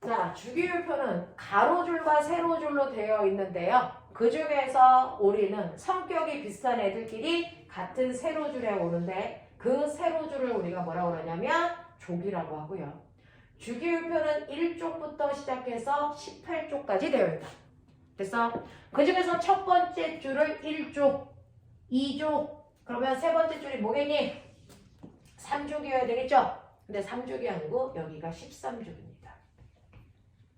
자, 주기율표는 가로줄과 세로줄로 되어 있는데요. 그 중에서 우리는 성격이 비슷한 애들끼리 같은 세로줄에 오는데 그 세로줄을 우리가 뭐라고 그러냐면 족이라고 하고요. 주기율표는 1쪽부터 시작해서 18쪽까지 되어 있다. 됐어? 그 중에서 첫 번째 줄을 1쪽, 2쪽, 그러면 세 번째 줄이 뭐겠니? 3쪽이어야 되겠죠? 근데 3쪽이 아니고 여기가 13쪽입니다.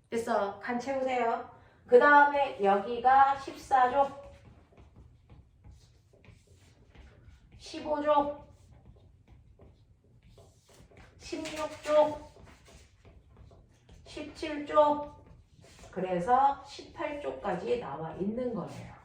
됐어. 간 채우세요. 그 다음에 여기가 14쪽, 15쪽, 16쪽, 17쪽, 그래서 18쪽까지 나와 있는 거예요.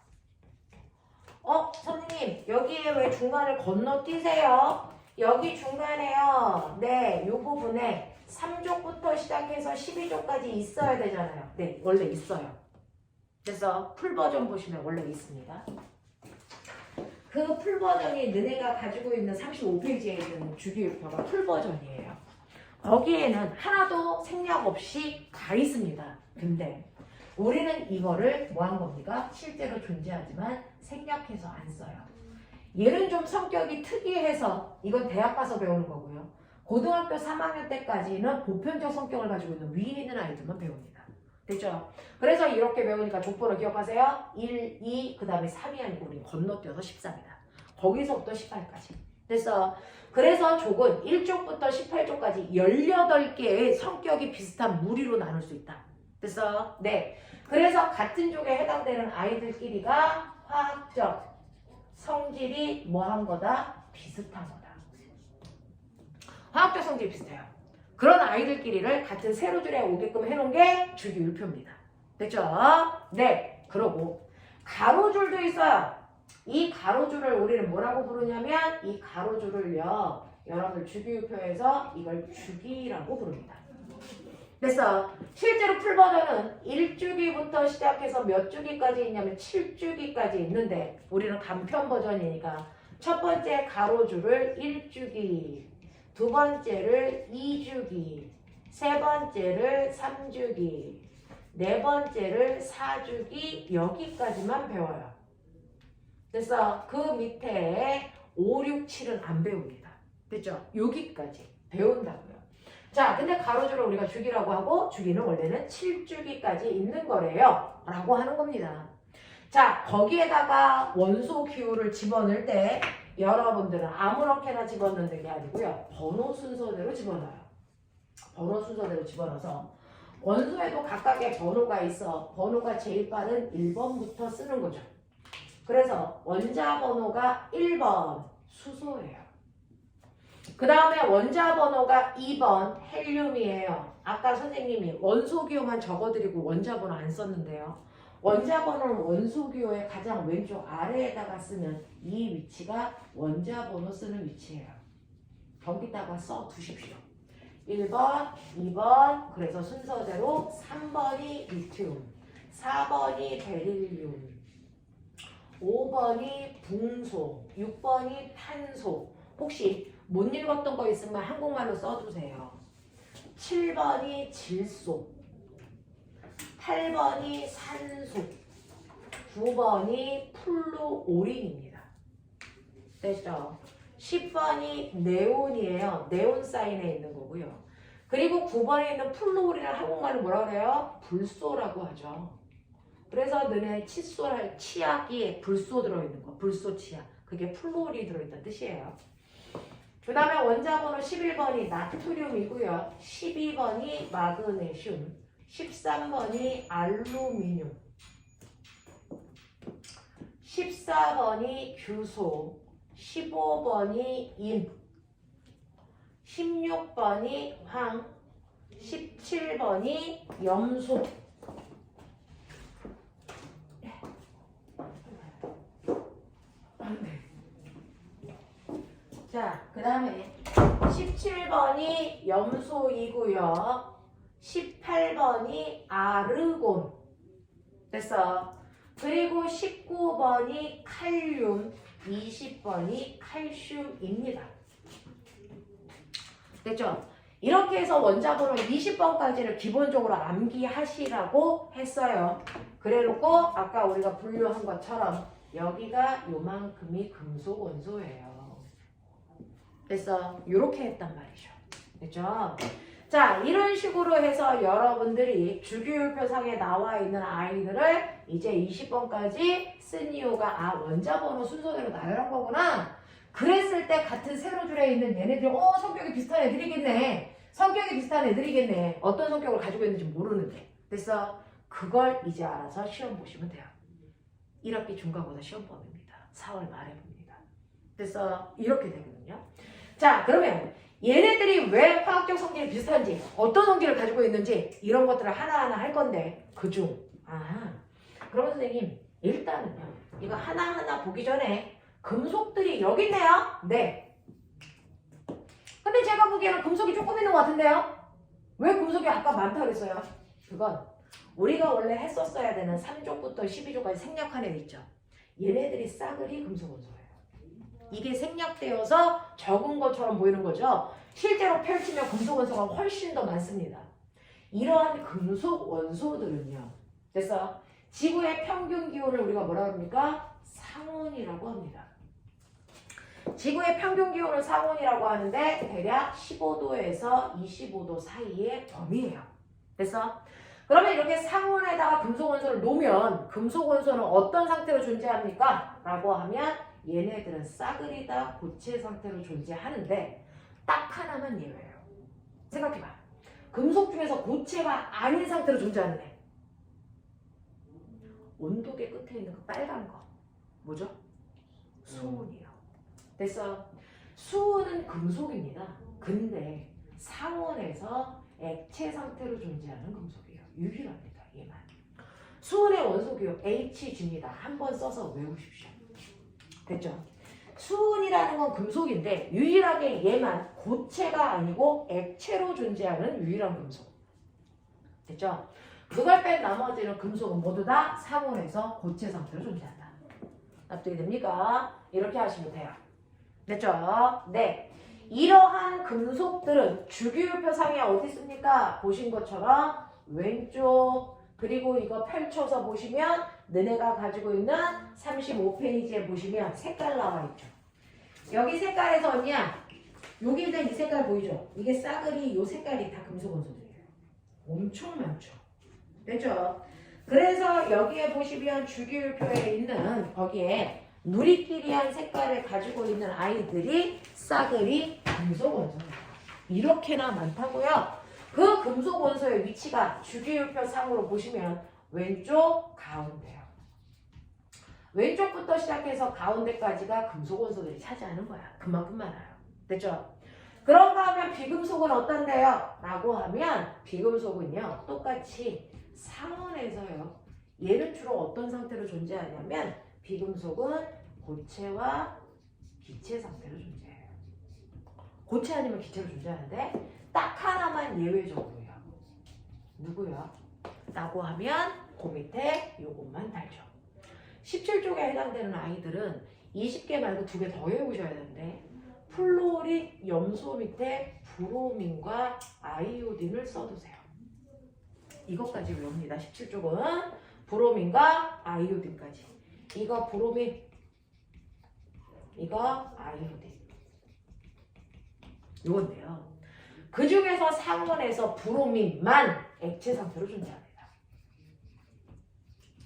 선생님, 여기에 왜 중간을 건너뛰세요? 여기 중간에요. 네, 이 부분에 3족부터 시작해서 12족까지 있어야 되잖아요. 네, 원래 있어요. 그래서 풀 버전 보시면 원래 있습니다. 그 풀 버전이 너네가 가지고 있는 35페이지에 있는 주기율표가 풀 버전이에요. 거기에는 하나도 생략 없이 다 있습니다. 근데 우리는 이거를 뭐 한 겁니까? 실제로 존재하지만 생략해서 안 써요. 얘는 좀 성격이 특이해서 이건 대학 가서 배우는 거고요. 고등학교 3학년 때까지는 보편적 성격을 가지고 있는 위에 있는 아이들만 배웁니다. 됐죠? 그래서 이렇게 배우니까 족보를 기억하세요. 1, 2, 그 다음에 3이 아니고 우리 건너뛰어서 13이다. 거기서부터 18까지. 됐어? 그래서 족은 1쪽부터 18쪽까지 18개의 성격이 비슷한 무리로 나눌 수 있다. 됐어? 네. 그래서 같은 족에 해당되는 아이들끼리가 화학적 성질이 뭐한 거다? 비슷한 거다. 화학적 성질이 비슷해요. 그런 아이들끼리를 같은 세로줄에 오게끔 해놓은 게 주기율표입니다. 됐죠? 네. 그러고 가로줄도 있어요. 이 가로줄을 우리는 뭐라고 부르냐면 이 가로줄을요. 여러분들 주기율표에서 이걸 주기라고 부릅니다. 그래서 실제로 풀 버전은 1주기부터 시작해서 몇 주기까지 있냐면 7주기까지 있는데 우리는 간편 버전이니까 첫 번째 가로줄을 1주기, 두 번째를 2주기, 세 번째를 3주기, 네 번째를 4주기 여기까지만 배워요. 그래서 그 밑에 5, 6, 7은 안 배웁니다. 됐죠? 여기까지 배운다고요. 자, 근데 가로줄을 우리가 주기라고 하고 주기는 원래는 7주기까지 있는 거래요. 라고 하는 겁니다. 자, 거기에다가 원소 기호를 집어넣을 때 여러분들은 아무렇게나 집어넣는 게 아니고요. 번호 순서대로 집어넣어요. 번호 순서대로 집어넣어서 원소에도 각각의 번호가 있어. 번호가 제일 빠른 1번부터 쓰는 거죠. 그래서 원자 번호가 1번 수소예요. 그 다음에 원자 번호가 2번 헬륨이에요. 아까 선생님이 원소 기호만 적어드리고 원자 번호 안 썼는데요. 원자 번호는 원소 기호의 가장 왼쪽 아래에다가 쓰면 이 위치가 원자 번호 쓰는 위치예요. 거기다가 써 두십시오. 1번, 2번, 그래서 순서대로 3번이 리튬, 4번이 베릴륨, 5번이 붕소, 6번이 탄소. 혹시 못 읽었던 거 있으면 한국말로 써주세요. 7번이 질소, 8번이 산소, 9번이 플루오린입니다. 됐죠? 10번이 네온이에요. 네온 사인에 있는 거고요. 그리고 9번에 있는 플루오린을 한국말로 뭐라 그래요? 불소라고 하죠. 그래서 너네 칫솔 치약이 불소 들어있는 거, 불소 치약. 그게 플루오린이 들어있다는 뜻이에요. 그 다음에 원자 번호 11번이 나트륨이고요. 12번이 마그네슘, 13번이 알루미늄, 14번이 규소, 15번이 인, 16번이 황, 17번이 염소. 자, 그 다음에 17번이 염소이고요. 18번이 아르곤. 됐어. 그리고 19번이 칼륨, 20번이 칼슘입니다. 됐죠? 이렇게 해서 원자번호 20번까지를 기본적으로 암기하시라고 했어요. 그래놓고 아까 우리가 분류한 것처럼 여기가 요만큼이 금속 원소예요. 그래서 이렇게 했단 말이죠. 됐죠? 자, 이런 식으로 해서 여러분들이 주기율표상에 나와 있는 아이들을 이제 20번까지 쓴 이유가 원자번호 순서대로 나열한 거구나. 그랬을 때 같은 세로줄에 있는 얘네들이 성격이 비슷한 애들이겠네. 성격이 비슷한 애들이겠네. 어떤 성격을 가지고 있는지 모르는데. 그래서 그걸 이제 알아서 시험 보시면 돼요. 1학기 중간고사 시험 범위입니다. 4월 말에 봅니다. 그래서 이렇게 되거든요. 자, 그러면 얘네들이 왜 화학적 성질이 비슷한지, 어떤 성질을 가지고 있는지 이런 것들을 하나하나 할 건데 그중 그러면 선생님 일단은요 이거 하나하나 보기 전에 금속들이 여기 있네요. 네. 근데 제가 보기에는 금속이 조금 있는 것 같은데요? 왜 금속이 아까 많다고 그랬어요? 그건 우리가 원래 했었어야 되는 3족부터 12족까지 생략한 애 있죠. 얘네들이 싸그리 금속 원소예요. 이게 생략되어서 적은 것처럼 보이는 거죠. 실제로 펼치면 금속 원소가 훨씬 더 많습니다. 이러한 금속 원소들은요. 그래서 지구의 평균 기온을 우리가 뭐라 합니까? 상온이라고 합니다. 지구의 평균 기온을 상온이라고 하는데 대략 15도에서 25도 사이의 범위예요. 그래서 그러면 이렇게 상온에다가 금속 원소를 놓으면 금속 원소는 어떤 상태로 존재합니까? 라고 하면 얘네들은 싸그리 다 고체 상태로 존재하는데 딱 하나만 예외예요. 생각해봐. 금속 중에서 고체가 아닌 상태로 존재하는 애. 온도계 끝에 있는 그 빨간 거. 뭐죠? 수은이요. 그래서 수은은 금속입니다. 근데 상온에서 액체 상태로 존재하는 금속이에요. 유일합니다. 얘만. 수은의 원소기호 Hg입니다. 한번 써서 외우십시오. 됐죠? 수은이라는 건 금속인데 유일하게 얘만 고체가 아니고 액체로 존재하는 유일한 금속. 됐죠? 그걸 뺀 나머지는 금속은 모두 다 상온에서 고체 상태로 존재한다. 납득이 됩니까? 이렇게 하시면 돼요. 됐죠? 네. 이러한 금속들은 주기율표상에 어디 있습니까? 보신 것처럼 왼쪽 그리고 이거 펼쳐서 보시면 너네가 가지고 있는 35페이지에 보시면 색깔 나와 있죠. 여기 색깔에서 언니야 여기 있는 이 색깔 보이죠? 이게 싸그리 이 색깔이 다 금속 원소들이에요. 엄청 많죠. 됐죠? 그래서 여기에 보시면 주기율표에 있는 거기에 누리끼리한 색깔을 가지고 있는 아이들이 싸그리 금속 원소입니다. 이렇게나 많다고요. 그 금속 원소의 위치가 주기율표 상으로 보시면 왼쪽 가운데요. 왼쪽부터 시작해서 가운데까지가 금속 원소들이 차지하는 거야. 그만큼 많아요. 됐죠? 그런가 하면 비금속은 어떤데요? 라고 하면 비금속은요. 똑같이 상온에서요. 얘는 주로 어떤 상태로 존재하냐면 비금속은 고체와 기체 상태로 존재해요. 고체 아니면 기체로 존재하는데 딱 하나만 예외적으로요. 누구요? 라고 하면 그 밑에 요것만 달죠. 17쪽에 해당되는 아이들은 20개 말고 2개 더 외우셔야 되는데 플로릿 염소 밑에 브로민과 아이오딘을 써두세요. 이것까지 외웁니다. 17쪽은 브로민과 아이오딘까지. 이거 브로민, 이거 아이오딘. 요건데요. 그 중에서 상온에서 브로민만 액체 상태로 존재합니다.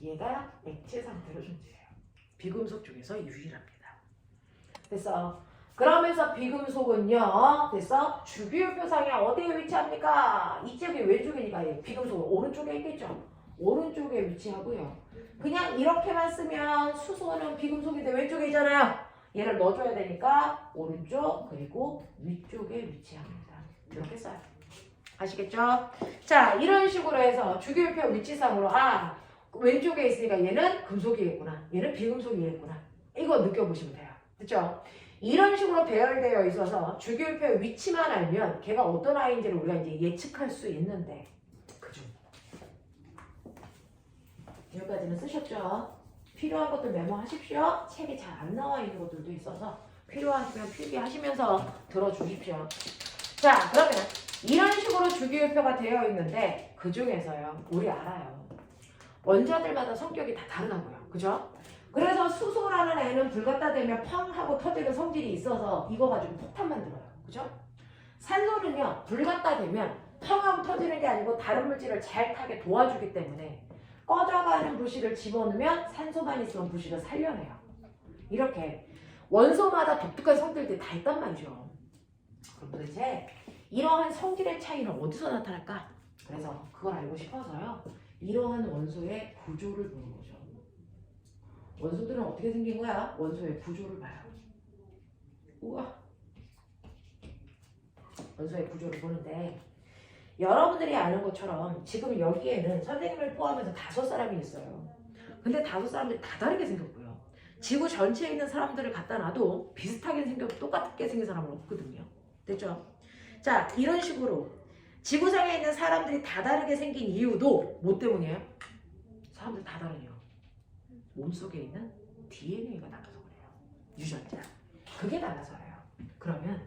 얘가 액체 상태로 존재해요. 비금속 중에서 유일합니다. 그래서 그러면서 비금속은요. 그래서 주기율표상에 어디에 위치합니까? 이쪽이 왼쪽이니까 비금속은 오른쪽에 있겠죠. 오른쪽에 위치하고요. 그냥 이렇게만 쓰면 수소는 비금속인데 왼쪽에 있잖아요. 얘를 넣어줘야 되니까 오른쪽 그리고 위쪽에 위치합니다. 이렇게 써요. 아시겠죠? 자, 이런 식으로 해서 주기율표 위치상으로 왼쪽에 있으니까 얘는 금속이겠구나. 얘는 비금속이겠구나. 이거 느껴보시면 돼요. 그렇죠? 이런 식으로 배열되어 있어서 주기율표의 위치만 알면 걔가 어떤 아이인지를 우리가 이제 예측할 수 있는데 그죠? 여기까지는 쓰셨죠? 필요한 것들 메모하십시오. 책에 잘 안 나와 있는 것들도 있어서 필요하시면 필기하시면서 들어주십시오. 자, 그러면 이런 식으로 주기율표가 되어 있는데 그 중에서요. 우리 알아요. 원자들마다 성격이 다 다르다고요. 그죠? 그래서 수소라는 애는 불 갖다 대면 펑 하고 터지는 성질이 있어서 이거 가지고 폭탄 만들어요. 그죠? 산소는요. 불 갖다 대면 펑 하고 터지는 게 아니고 다른 물질을 잘 타게 도와주기 때문에 꺼져가는 부식을 집어넣으면 산소만 있으면 부식을 살려내요. 이렇게 원소마다 독특한 성질들이 다 있단 말이죠. 그럼 도대체 이러한 성질의 차이는 어디서 나타날까? 그래서 그걸 알고 싶어서요. 이러한 원소의 구조를 보는 거죠. 원소들은 어떻게 생긴 거야? 원소의 구조를 봐요. 우와. 원소의 구조를 보는데 여러분들이 아는 것처럼 지금 여기에는 선생님을 포함해서 5사람이 있어요. 근데 5사람들이 다 다르게 생겼고요. 지구 전체에 있는 사람들을 갖다 놔도 비슷하게 생겨도 똑같게 생긴 사람은 없거든요. 됐죠? 자, 이런 식으로 지구상에 있는 사람들이 다 다르게 생긴 이유도 뭐 때문이에요? 사람들 다 다른 이유. 몸속에 있는 DNA가 달라서 그래요. 유전자. 그게 달라서예요. 그러면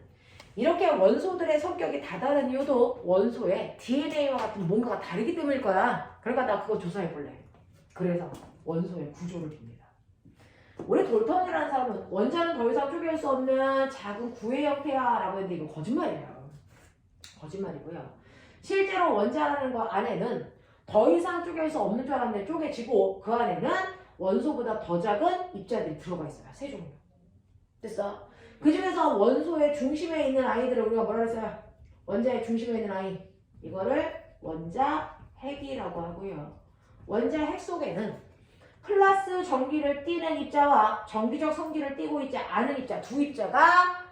이렇게 원소들의 성격이 다 다른 이유도 원소의 DNA와 같은 뭔가가 다르기 때문일 거야. 그러니까 나 그거 조사해 볼래. 그래서 원소의 구조를 봅니다. 우리 돌턴이라는 사람은 원자는 더 이상 쪼갤 수 없는 작은 구의 형태야 라고 했는데 이거 거짓말이에요. 거짓말이고요. 실제로 원자라는 거 안에는 더 이상 쪼갤 수 없는 줄 알았는데 쪼개지고 그 안에는 원소보다 더 작은 입자들이 들어가 있어요. 3종류. 됐어? 그 중에서 원소의 중심에 있는 아이들을 우리가 뭐라 그랬어요? 원자의 중심에 있는 아이. 이거를 원자 핵이라고 하고요. 원자 핵 속에는 플러스 전기를 띠는 입자와 정기적 성질을 띠고 있지 않은 입자, 두 입자가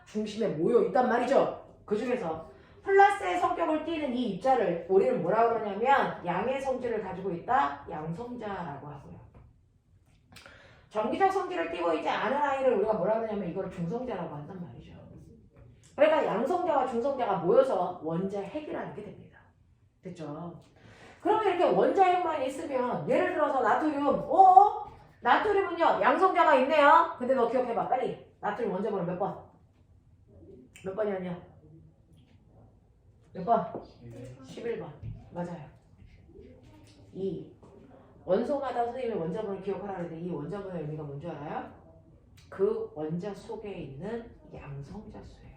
중심에 모여 있단 말이죠. 그 중에서 플러스의 성격을 띠는 이 입자를 우리는 뭐라고 그러냐면 양의 성질을 가지고 있다. 양성자라고 하고요. 정기적 성질을 띠고 있지 않은 아이를 우리가 뭐라고 하냐면 이걸 중성자라고 한단 말이죠. 그러니까 양성자와 중성자가 모여서 원자 핵이라는 게 됩니다. 됐죠? 그러면 이렇게 원자 핵만 있으면 예를 들어서 나트륨, 나트륨은요 양성자가 있네요. 근데 너 기억해봐 빨리. 나트륨 원자 번호 몇 번? 몇 번이었냐? 몇 번? 11번. 맞아요. 이 원소마다 선생님이 원자번호 기억하라 그랬는데 이 원자번호의 의미가 뭔지 알아요? 그 원자 속에 있는 양성자 수예요.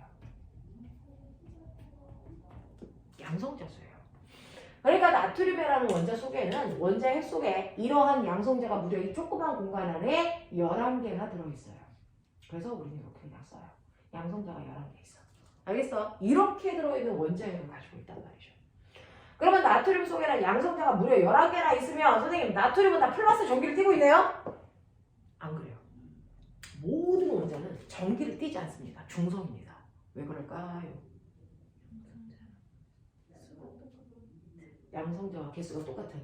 양성자 수예요. 그러니까 나트륨이라는 원자 속에는 원자 핵 속에 이러한 양성자가 무려 이 조그만 공간 안에 11개가 들어있어요. 그래서 우리는 이렇게 그냥 써요. 양성자가 11개 있어. 알겠어? 이렇게 들어있는 원자핵을 가지고 있단 말이죠. 그러면 나트륨 속에는 양성자가 무려 11개나 있으면 선생님 나트륨은 다 플러스 전기를 띠고 있네요? 안 그래요. 모든 원자는 전기를 띠지 않습니다. 중성입니다. 왜 그럴까요? 양성자와 개수가 똑같은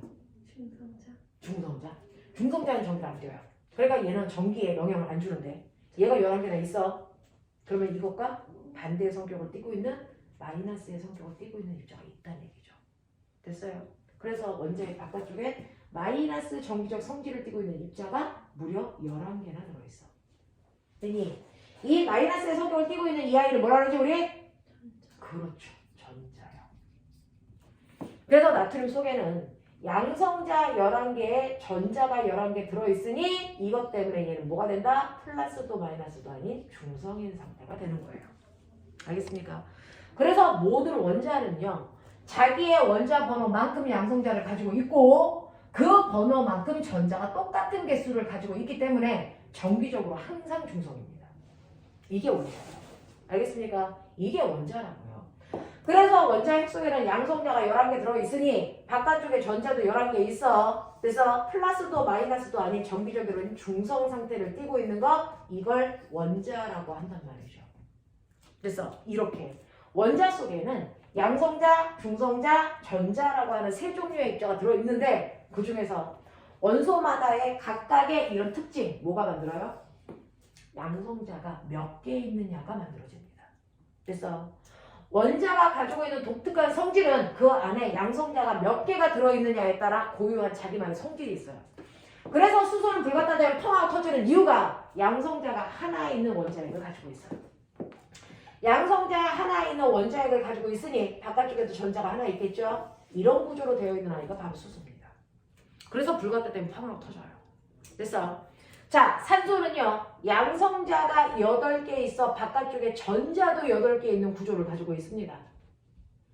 중성자. 중성자는 전기를 안 띄어요. 그러니까 얘는 전기에 영향을 안 주는데 얘가 11개나 있어. 그러면 이것과 반대의 성격을 띠고 있는 마이너스의 성격을 띠고 있는 입자가 있다는 얘기죠. 됐어요? 그래서 원자의 바깥쪽에 마이너스 전기적 성질을 띠고 있는 입자가 무려 11개나 들어있어. 됐니? 이 마이너스의 성격을 띠고 있는 이 아이를 뭐라 그러지 우리? 그렇죠. 전자요. 그래서 나트륨 속에는 양성자 11개에 전자가 11개 들어있으니 이것 때문에 얘는 뭐가 된다? 플러스도 마이너스도 아닌 중성인 상태가 되는 거예요. 알겠습니까? 그래서 모든 원자는요. 자기의 원자 번호만큼 양성자를 가지고 있고 그 번호만큼 전자가 똑같은 개수를 가지고 있기 때문에 정기적으로 항상 중성입니다. 이게 원자예요. 알겠습니까? 이게 원자라고요. 그래서 원자 핵 속에는 양성자가 11개 들어있으니 바깥쪽에 전자도 11개 있어. 그래서 플러스도 마이너스도 아닌 정기적으로 중성 상태를 띠고 있는 거 이걸 원자라고 한단 말이죠. 그래서 이렇게 원자 속에는 양성자, 중성자, 전자라고 하는 3종류의 입자가 들어있는데 그 중에서 원소마다의 각각의 이런 특징 뭐가 만들어요? 양성자가 몇 개 있느냐가 만들어집니다. 그래서 원자가 가지고 있는 독특한 성질은 그 안에 양성자가 몇 개가 들어있느냐에 따라 고유한 자기만의 성질이 있어요. 그래서 수소는 불 갖다 대면 펑 하고 터지는 이유가 양성자가 하나 있는 원자핵을 가지고 있어요. 양성자 하나 있는 원자핵을 가지고 있으니 바깥쪽에도 전자가 하나 있겠죠? 이런 구조로 되어 있는 아이가 바로 수소입니다. 그래서 불같다 때문에 팡으로 터져요. 됐어? 자, 산소는요. 양성자가 8개 있어 바깥쪽에 전자도 8개 있는 구조를 가지고 있습니다.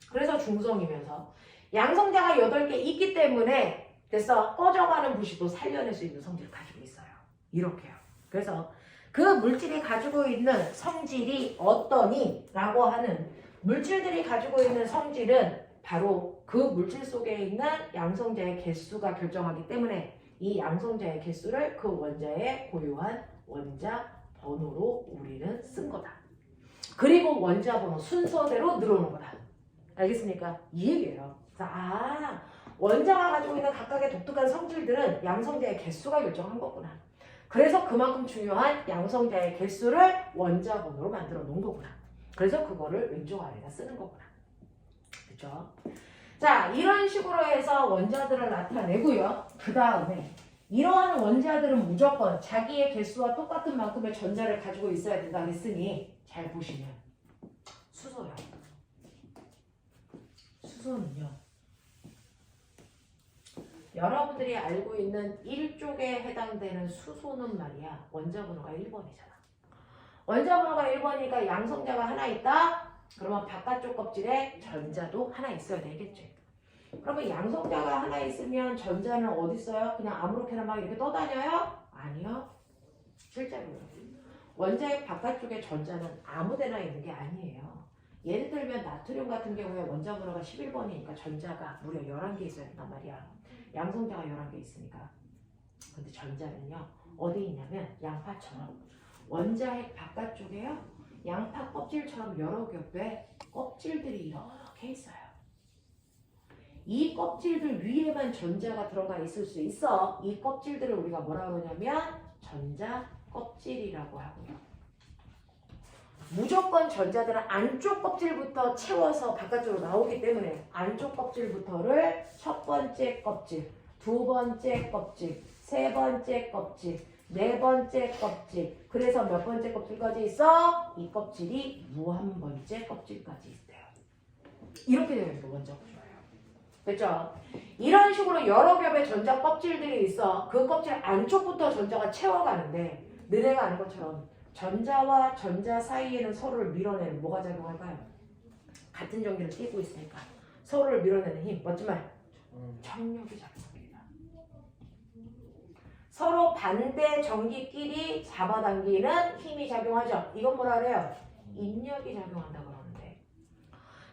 그래서 중성이면서 양성자가 8개 있기 때문에 됐어? 꺼져가는 부식도 살려낼 수 있는 성질을 가지고 있어요. 이렇게요. 그래서 그 물질이 가지고 있는 성질이 어떠니? 라고 하는 물질들이 가지고 있는 성질은 바로 그 물질 속에 있는 양성자의 개수가 결정하기 때문에 이 양성자의 개수를 그 원자의 고유한 원자 번호로 우리는 쓴 거다. 그리고 원자 번호 순서대로 늘어오는 거다. 알겠습니까? 이 얘기예요. 그래서 원자가 가지고 있는 각각의 독특한 성질들은 양성자의 개수가 결정한 거구나. 그래서 그만큼 중요한 양성자의 개수를 원자 번호로 만들어 놓은 거구나. 그래서 그거를 왼쪽 아래에다 쓰는 거구나. 그렇죠? 자, 이런 식으로 해서 원자들을 나타내고요. 그 다음에 이러한 원자들은 무조건 자기의 개수와 똑같은 만큼의 전자를 가지고 있어야 된다 했으니 잘 보시면 수소요. 수소는요. 여러분들이 알고 있는 1쪽에 해당되는 수소는 말이야. 원자 번호가 1번이잖아. 원자 번호가 1번이니까 양성자가 하나 있다? 그러면 바깥쪽 껍질에 전자도 하나 있어야 되겠지. 그러면 양성자가 하나 있으면 전자는 어디 있어요? 그냥 아무렇게나 막 이렇게 떠다녀요? 아니요. 실제로요. 원자의 바깥쪽에 전자는 아무데나 있는 게 아니에요. 예를 들면 나트륨 같은 경우에 원자 번호가 11번이니까 전자가 무려 11개 있어야 된단 말이야. 양성자가 11개 있으니까. 근데 전자는요. 어디 있냐면 양파처럼 원자핵 바깥쪽에요. 양파 껍질처럼 여러 겹의 껍질들이 이렇게 있어요. 이 껍질들 위에만 전자가 들어가 있을 수 있어. 이 껍질들을 우리가 뭐라고 하냐면 전자 껍질이라고 하고요. 무조건 전자들은 안쪽 껍질부터 채워서 바깥으로 나오기 때문에 안쪽 껍질부터를 첫 번째 껍질, 두 번째 껍질, 세 번째 껍질, 네 번째 껍질. 그래서 몇 번째 껍질까지 있어? 이 껍질이 무한 번째 껍질까지 있대요. 이렇게 되어 있는 게 원자 구조예요. 됐죠? 이런 식으로 여러 겹의 전자 껍질들이 있어. 그 껍질 안쪽부터 전자가 채워가는데 너네가 아는 것처럼 전자와 전자 사이에는 서로를 밀어내는 뭐가 작용할까요? 같은 전기를 띠고 있으니까 서로를 밀어내는 힘, 멋진 말? 청력이 작용합니다. 서로 반대 전기끼리 잡아당기는 힘이 작용하죠. 이건 뭐라 그래요? 인력이 작용한다고 그러는데,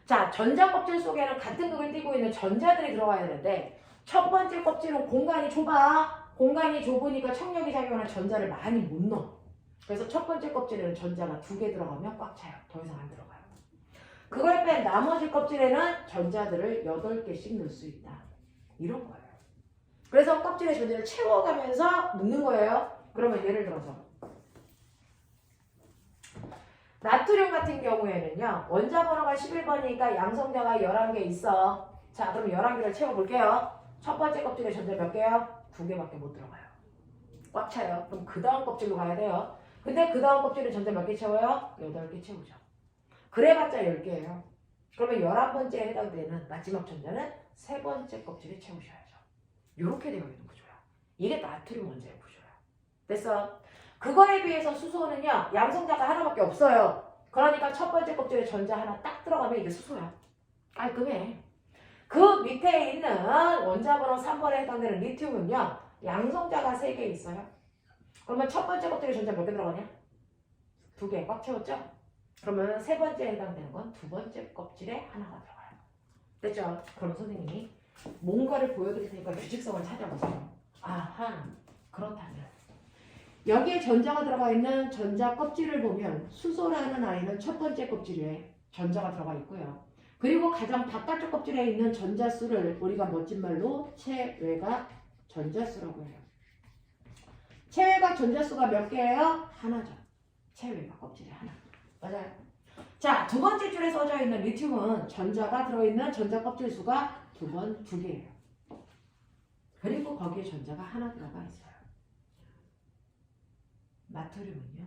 자, 전자 껍질 속에는 같은 극을 띠고 있는 전자들이 들어와야 되는데 첫 번째 껍질은 공간이 좁아. 공간이 좁으니까 청력이 작용하는 전자를 많이 못 넣어. 그래서 첫 번째 껍질에는 전자가 2개 들어가면 꽉 차요. 더 이상 안 들어가요. 그걸 뺀 나머지 껍질에는 전자들을 8개씩 넣을 수 있다. 이런 거예요. 그래서 껍질에 전자를 채워가면서 넣는 거예요. 그러면 예를 들어서 나트륨 같은 경우에는요. 원자 번호가 11번이니까 양성자가 11개 있어. 자, 그럼 11개를 채워볼게요. 첫 번째 껍질에 전자 몇 개요? 2개밖에 못 들어가요. 꽉 차요. 그럼 그 다음 껍질로 가야 돼요. 근데 그 다음 껍질에 전자 몇 개 채워요? 8개 채우죠. 그래봤자 10개예요. 그러면 11번째에 해당되는 마지막 전자는 세 번째 껍질에 채우셔야죠. 이렇게 되어 있는 구조야. 이게 나트륨 원자의 구조야. 됐어? 그거에 비해서 수소는요. 양성자가 하나밖에 없어요. 그러니까 첫 번째 껍질에 전자 하나 딱 들어가면 이게 수소야. 깔끔해. 그 밑에 있는 원자 번호 3번에 해당되는 리튬은요. 양성자가 3개 있어요. 그러면 첫 번째 껍질에 전자 몇 개 들어가냐? 2개 꽉 채웠죠? 그러면 세 번째에 해당되는 건 두 번째 껍질에 하나가 들어가요. 됐죠? 그럼 선생님이 뭔가를 보여드릴 테니까 규칙성을 찾아보세요. 아하, 그렇다면 여기에 전자가 들어가 있는 전자 껍질을 보면 수소라는 아이는 첫 번째 껍질에 전자가 들어가 있고요. 그리고 가장 바깥쪽 껍질에 있는 전자수를 우리가 멋진 말로 체외각 전자수라고 해요. 체외각 전자수가 몇 개예요? 하나죠. 체외각 껍질에 하나. 맞아요. 자, 두 번째 줄에 써져 있는 리튬은 전자가 들어있는 전자 껍질 수가 2개예요. 그리고 거기에 전자가 하나 들어가 있어요. 나트륨은요.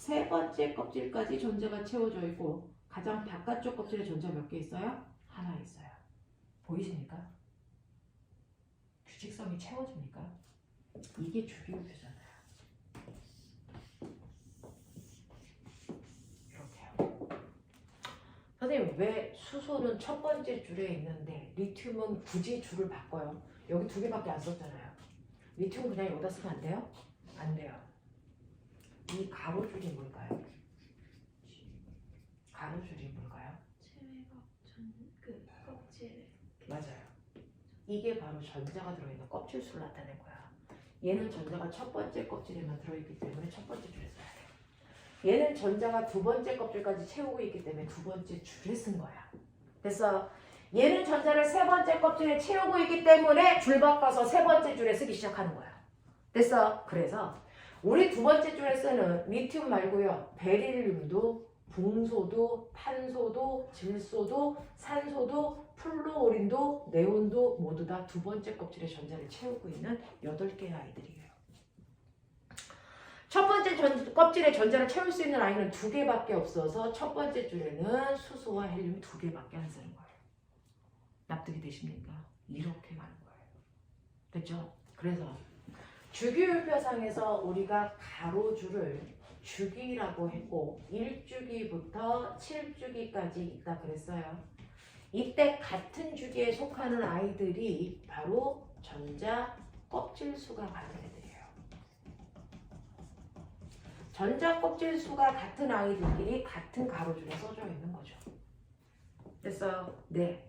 세 번째 껍질까지 전자가 채워져 있고 가장 바깥쪽 껍질에 전자 몇 개 있어요? 하나 있어요. 보이십니까? 규칙성이 채워집니까? 이게 주기율표잖아요. 이렇게요. 선생님 왜 수소는 첫 번째 줄에 있는데 리튬은 굳이 줄을 바꿔요? 여기 두 개밖에 안 썼잖아요. 리튬 그냥 여기다 쓰면 안 돼요? 안 돼요. 이 가로줄이 뭘까요? 가로줄이 뭘까요? 그 껍질. 맞아요. 이게 바로 전자가 들어있는 껍질 수를 나타낸 거야. 얘는 전자가 첫 번째 껍질에만 들어있기 때문에 첫 번째 줄에 써야 돼. 얘는 전자가 두 번째 껍질까지 채우고 있기 때문에 두 번째 줄에 쓴 거야. 그래서 얘는 전자를 세 번째 껍질에 채우고 있기 때문에 줄 바꿔서 세 번째 줄에 쓰기 시작하는 거야. 됐어? 그래서 우리 두 번째 줄에 쓰는 리튬 말고요. 베릴륨도, 붕소도, 탄소도, 질소도, 산소도, 플루오린도, 네온도 모두 다 두 번째 껍질에 전자를 채우고 있는 8개의 아이들이에요. 첫 번째 껍질에 전자를 채울 수 있는 아이는 2개밖에 없어서 첫 번째 줄에는 수소와 헬륨 2개밖에 안 쓰는 거예요. 납득이 되십니까? 이렇게 가는 거예요. 됐죠? 그래서 주기율표상에서 우리가 가로줄을 주기라고 했고 1주기부터 7주기까지 있다 그랬어요. 이때 같은 주기에 속하는 아이들이 바로 전자 껍질 수가 같은 애들이에요. 전자 껍질 수가 같은 아이들끼리 같은 가로줄에 써져 있는 거죠. 됐어요? 네.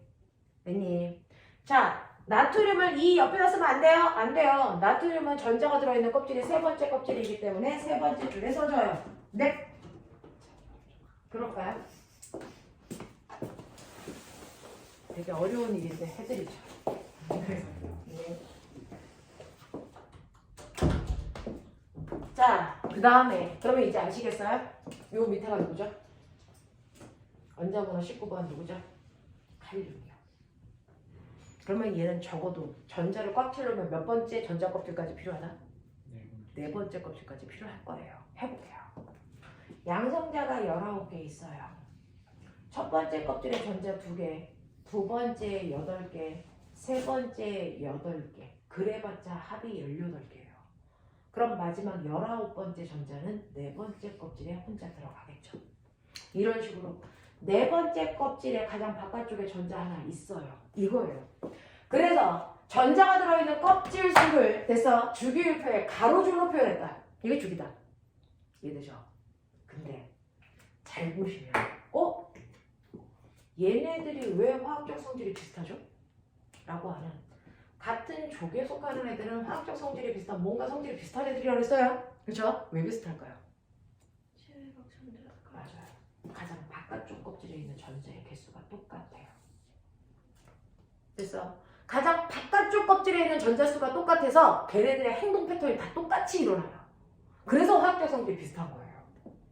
네님. 자, 나트륨을 이 옆에다 쓰면 안 돼요? 안 돼요. 나트륨은 전자가 들어있는 껍질이 세 번째 껍질이기 때문에 세 번째 줄에 써줘요. 네. 그럴까요? 되게 어려운 일인데 해드리죠. 네. 자, 그 다음에 그러면 이제 아시겠어요? 요 밑에가 누구죠? 원자번호 19번 누구죠? 칼륨이요. 그러면 얘는 적어도 전자를 꽉 채우려면 몇 번째 전자 껍질까지 필요하다? 네 번째 껍질까지 필요할 거예요. 해볼게요. 양성자가 19개 있어요. 첫 번째 껍질에 전자 2개, 두 번째 8개, 세 번째 8개. 그래봤자 합이 18개예요. 그럼 마지막 19번째 전자는 네 번째 껍질에 혼자 들어가겠죠. 이런 식으로 네 번째 껍질에 가장 바깥쪽에 전자 하나 있어요. 이거예요. 그래서 전자가 들어있는 껍질 수를 됐어. 주기율표에 가로줄로 표현했다. 이게 주기다. 이해되죠? 근데 잘 보시면 얘네들이 왜 화학적 성질이 비슷하죠? 라고 하는 같은 족에 속하는 애들은 화학적 성질이 비슷한 뭔가 성질이 비슷한 애들이라고 했어요. 그렇죠? 왜 비슷할까요? 체외각 전자. 맞아요. 가장 바깥쪽 껍질에 있는 전자의 개수가 똑같아요. 됐어? 가장 바깥쪽 껍질에 있는 전자 수가 똑같아서 걔네들의 행동 패턴이 다 똑같이 일어나요. 그래서 화학적 성질이 비슷한 거예요.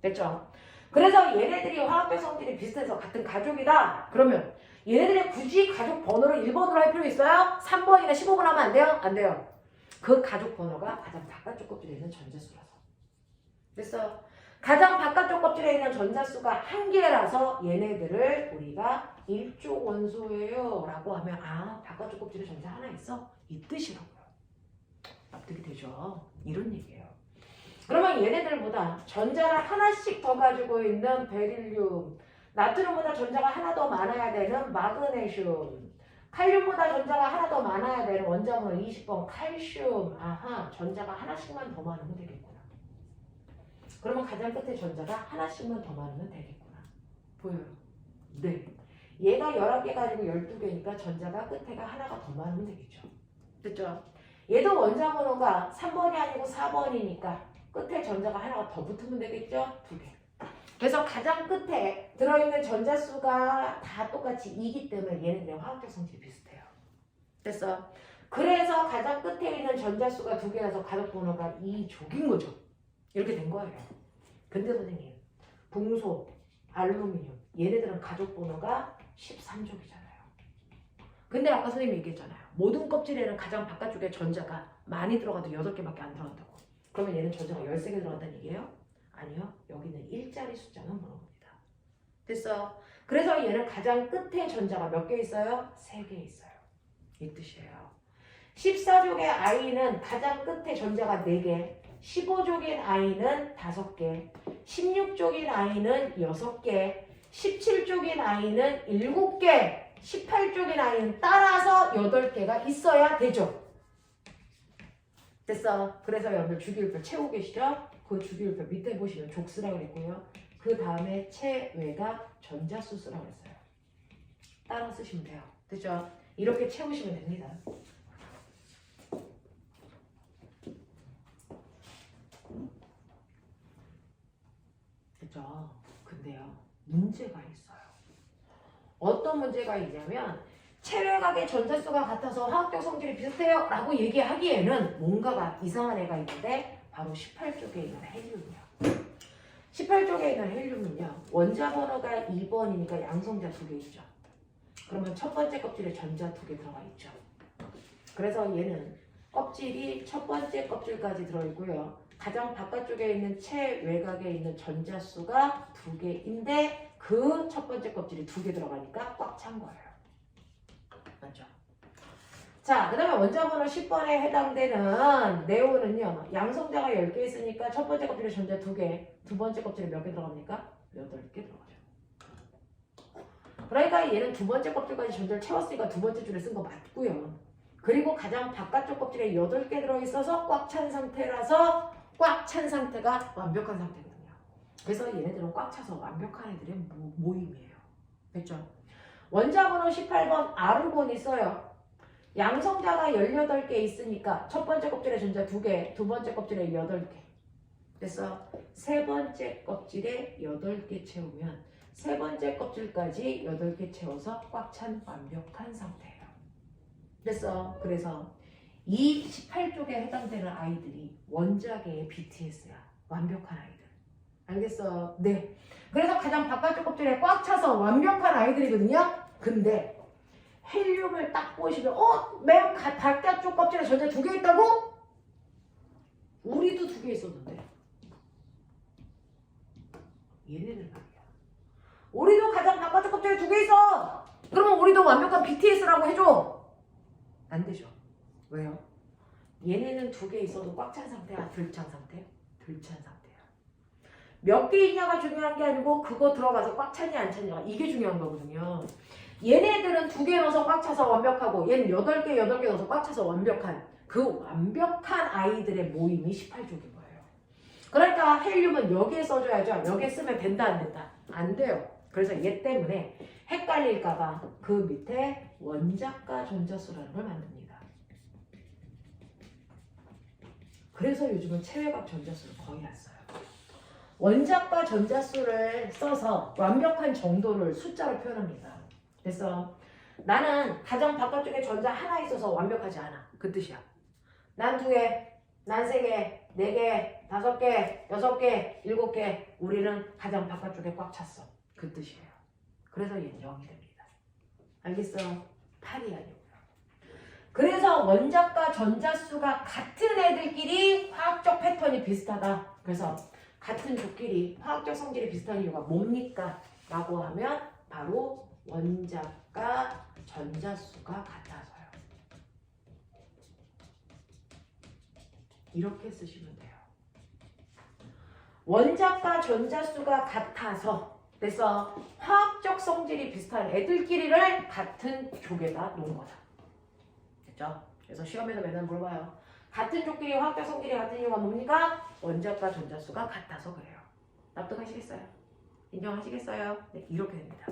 됐죠? 그래서 얘네들이 화학적 성질이 비슷해서 같은 가족이다. 그러면 얘네들이 굳이 가족 번호를 1번으로 할 필요 있어요? 3번이나 15번 하면 안 돼요? 안 돼요. 그 가족 번호가 가장 바깥쪽 껍질에 있는 전자수라서. 됐어요? 가장 바깥쪽 껍질에 있는 전자수가 1개라서 얘네들을 우리가 일족 원소예요 라고 하면 바깥쪽 껍질에 전자 하나 있어? 이 뜻이라고요. 납득이 되죠? 이런 얘기예요. 그러면 얘네들보다 전자를 하나씩 더 가지고 있는 베릴륨, 나트륨보다 전자가 하나 더 많아야 되는 마그네슘, 칼륨보다 전자가 하나 더 많아야 되는 원자번호 20번 칼슘, 전자가 하나씩만 더 많으면 되겠구나. 그러면 가장 끝에 전자가 하나씩만 더 많으면 되겠구나. 보여요? 네. 얘가 11개 가지고 12개니까 전자가 끝에가 하나가 더 많으면 되겠죠. 됐죠? 얘도 원자번호가 3번이 아니고 4번이니까 끝에 전자가 하나가 더 붙으면 되겠죠? 2개. 그래서 가장 끝에 들어있는 전자수가 다 똑같이 2기 때문에 얘네들의 화학적 성질이 비슷해요. 됐어? 그래서 가장 끝에 있는 전자수가 2개라서 가족 번호가 2족인 거죠. 이렇게 된 거예요. 근데 선생님, 붕소, 알루미늄 얘네들은 가족 번호가 13족이잖아요. 근데 아까 선생님이 얘기했잖아요. 모든 껍질에는 가장 바깥쪽에 전자가 많이 들어가도 8개밖에 안 들어간다고. 그러면 얘는 전자가 13개 들어간다는 얘기예요? 아니요. 여기는 일자리 숫자만 보는 겁니다. 됐어요? 그래서 얘는 가장 끝에 전자가 몇 개 있어요? 3개 있어요. 이 뜻이에요. 14족의 i는 가장 끝에 전자가 4개, 15족인 i는 5개, 16족인 i는 6개, 17쪽인 i는 7개, 18쪽인 i는 따라서 8개가 있어야 되죠. 됐어. 그래서 여러분들 주기율표 채우고 계시죠? 그 주기율표 밑에 보시면 족수라고 그랬고요. 그 다음에 체외가 전자수 쓰라고 그랬어요. 따라 쓰시면 돼요. 됐죠? 이렇게 채우시면 됩니다. 됐죠? 근데요. 문제가 있어요. 어떤 문제가 있냐면 체외각의 전자수가 같아서 화학적 성질이 비슷해요 라고 얘기하기에는 뭔가가 이상한 애가 있는데 바로 18쪽에 있는 헬륨이요. 18쪽에 있는 헬륨은요. 원자 번호가 2번이니까 양성자 2개 있죠. 그러면 첫 번째 껍질에 전자 2개 들어가 있죠. 그래서 얘는 껍질이 첫 번째 껍질까지 들어있고요. 가장 바깥쪽에 있는 체외각에 있는 전자수가 2개인데 그 첫 번째 껍질이 2개 들어가니까 꽉 찬 거예요. 맞죠? 자, 그 다음에 원자번호 10번에 해당되는 네온은요. 양성자가 10개 있으니까 첫 번째 껍질에 전자 2개, 두 번째 껍질에 몇 개 들어갑니까? 8개 들어가죠. 그러니까 얘는 두 번째 껍질까지 전자를 채웠으니까 두 번째 줄에 쓴 거 맞고요. 그리고 가장 바깥쪽 껍질에 8개 들어있어서 꽉 찬 상태라서 꽉 찬 상태가 완벽한 상태거든요. 그래서 얘네들은 꽉 차서 완벽한 애들의 모임이에요. 됐죠? 원자번호 18번 아르곤이 있어요. 양성자가 18개 있으니까 첫 번째 껍질에 전자 2개, 두 번째 껍질에 8개. 됐어? 세 번째 껍질에 8개 채우면 세 번째 껍질까지 8개 채워서 꽉 찬 완벽한 상태예요. 됐어? 그래서 이 18쪽에 해당되는 아이들이 원자계의 BTS야. 완벽한 아이들. 알겠어? 네. 그래서 가장 바깥쪽 껍질에 꽉 차서 완벽한 아이들이거든요. 근데 헬륨을 딱 보시면 맨 바깥쪽 껍질에 전자 2개 있다고? 우리도 2개 있었는데. 얘네들 말이야. 우리도 가장 바깥쪽 껍질에 2개 있어. 그러면 우리도 완벽한 BTS라고 해줘. 안 되죠. 왜요? 얘네는 2개 있어도 꽉 찬 상태야? 덜 찬 상태? 덜 찬 상태야. 몇 개 있냐가 중요한 게 아니고 그거 들어가서 꽉 찼냐 안 찼냐가 이게 중요한 거거든요. 얘네들은 2개 넣어서 꽉 차서 완벽하고 얘는 8개 넣어서 꽉 차서 완벽한 그 완벽한 아이들의 모임이 18족인 거예요. 그러니까 헬륨은 여기에 써줘야죠. 여기에 쓰면 된다 안 된다? 안 돼요. 그래서 얘 때문에 헷갈릴까봐 그 밑에 원자가 전자수라는 걸 만듭니다. 그래서 요즘은 체외각 전자수를 거의 안 써요. 원자과 전자수를 써서 완벽한 정도를 숫자로 표현합니다. 그래서 나는 가장 바깥쪽에 전자 하나 있어서 완벽하지 않아. 그 뜻이야. 난 2개, 난 3개, 4개, 5개, 6개, 7개. 우리는 가장 바깥쪽에 꽉 찼어. 그 뜻이에요. 그래서 얘는 0이 됩니다. 알겠어? 8이 아니고요. 그래서 원자과 전자수가 같은 애들끼리 화학적 패턴이 비슷하다. 그래서 같은 족끼리 화학적 성질이 비슷한 이유가 뭡니까? 라고 하면 바로 원자과 전자수가 같아서요. 이렇게 쓰시면 돼요. 원자과 전자수가 같아서 그래서 화학적 성질이 비슷한 애들끼리를 같은 족에다 놓은 거다. 됐죠? 그래서 시험에서 맨날 물어봐요. 같은 족끼리 화학적 성질이 같은 이유가 뭡니까? 원자과 전자수가 같아서 그래요. 납득하시겠어요? 인정하시겠어요? 네, 이렇게 됩니다.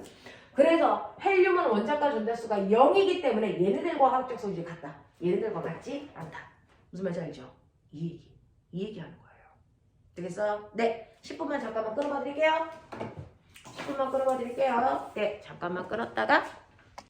그래서 헬륨은 원자과 전자수가 0이기 때문에 얘네들과 화학적 성질이 같다. 얘네들과 같지 않다. 무슨 말인지 알죠? 이 얘기 하는 거예요. 되겠어요? 네, 10분만 잠깐만 끊어봐 드릴게요. 10분만 끊어봐 드릴게요. 네, 잠깐만 끊었다가